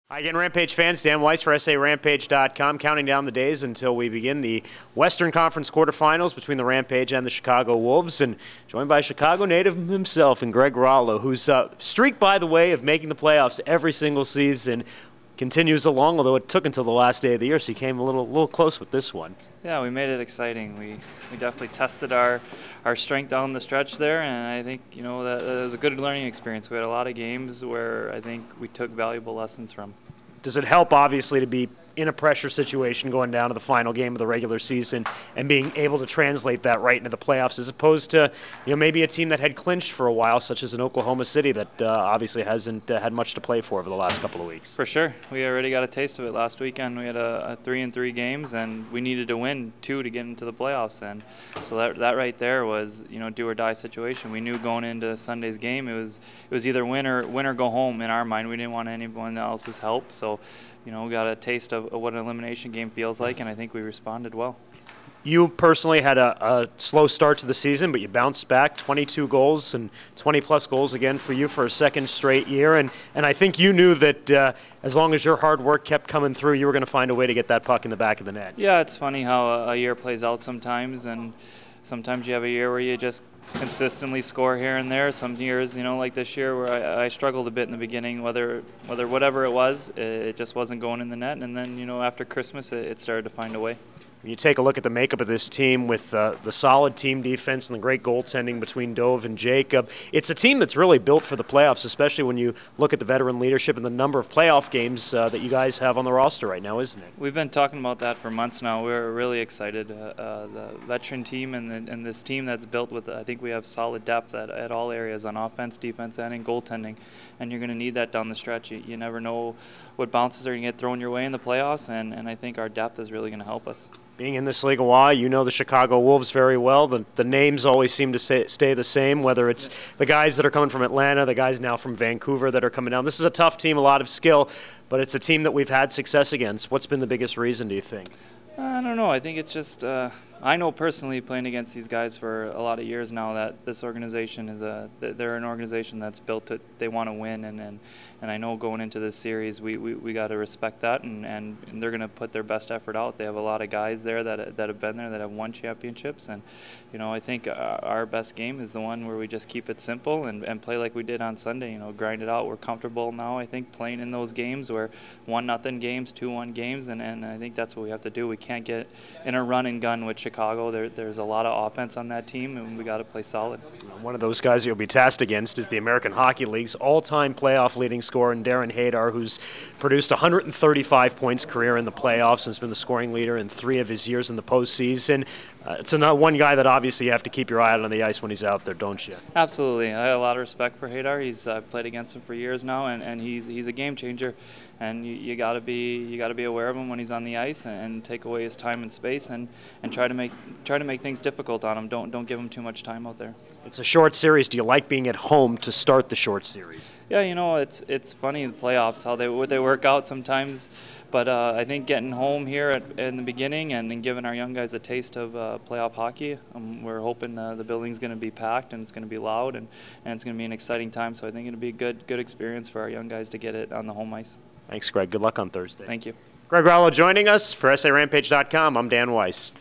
Hi again, Rampage fans. Dan Weiss for SARampage.com, counting down the days until we begin the Western Conference quarterfinals between the Rampage and the Chicago Wolves, and joined by Chicago native himself and Greg Rallo, whose streak, by the way, of making the playoffs every single season continues along, although it took until the last day of the year, so you came a little close with this one. Yeah, we made it exciting. We definitely tested our strength down the stretch there, and I think that was a good learning experience. We had a lot of games where I think we took valuable lessons from. Does it help, obviously, to be in a pressure situation going down to the final game of the regular season and being able to translate that right into the playoffs, as opposed to maybe a team that had clinched for a while, such as an Oklahoma City that obviously hasn't had much to play for over the last couple of weeks? For sure. We already got a taste of it last weekend. We had a 3-3 games, and we needed to win 2 to get into the playoffs. And so that right there was do or die situation. We knew going into Sunday's game it was either win or go home in our mind. We didn't want anyone else's help. So we got a taste of what an elimination game feels like, and I think we responded well. You personally had a slow start to the season, but you bounced back, 22 goals and 20-plus goals again for you for a second straight year. And I think you knew that as long as your hard work kept coming through, you were going to find a way to get that puck in the back of the net. Yeah, it's funny how a year plays out sometimes, and sometimes you have a year where you just consistently score here and there. Some years, like this year, where I struggled a bit in the beginning, whatever it was, it just wasn't going in the net. And then, after Christmas, it started to find a way. When you take a look at the makeup of this team with the solid team defense and the great goaltending between Dove and Jacob, it's a team that's really built for the playoffs, especially when you look at the veteran leadership and the number of playoff games that you guys have on the roster right now, isn't it? We've been talking about that for months now. We're really excited. The veteran team and this team that's built with, I think we have solid depth at all areas on offense, defense, and in goaltending, and you're going to need that down the stretch. You never know what bounces are going to get thrown your way in the playoffs, and I think our depth is really going to help us. Being in this league a while, you know the Chicago Wolves very well. The names always seem to stay the same, whether it's the guys that are coming from Atlanta, the guys now from Vancouver that are coming down. This is a tough team, a lot of skill, but it's a team that we've had success against. What's been the biggest reason, do you think? I don't know. I think it's just I know personally playing against these guys for a lot of years now that this organization they're an organization that's built to, they want to win, and I know going into this series we got to respect that, and they're going to put their best effort out. They have a lot of guys there that have been there, that have won championships, and I think our best game is the one where we just keep it simple and play like we did on Sunday. Grind it out. We're comfortable now, I think, playing in those games where 1-0 games, 2-1 games, and I think that's what we have to do. We can't get in a run and gun with Chicago. There's a lot of offense on that team, and we got to play solid. One of those guys you'll be tasked against is the American Hockey League's all-time playoff leading scorer, Darren Haydar, who's produced 135 points career in the playoffs and has been the scoring leader in 3 of his years in the postseason. It's one guy that obviously you have to keep your eye out on the ice when he's out there, don't you? Absolutely. I have a lot of respect for Haydar. I've played against him for years now, and he's a game changer. And you got to be aware of him when he's on the ice, and take away his time and space, and try to make things difficult on him. Don't give him too much time out there. It's a short series. Do you like being at home to start the short series? Yeah, it's funny, the playoffs, how they work out sometimes. But I think getting home here in the beginning and giving our young guys a taste of playoff hockey, we're hoping the building's going to be packed, and it's going to be loud, and it's going to be an exciting time. So I think it'll be a good experience for our young guys to get it on the home ice. Thanks, Greg. Good luck on Thursday. Thank you. Greg Rallo joining us for SARampage.com. I'm Dan Weiss.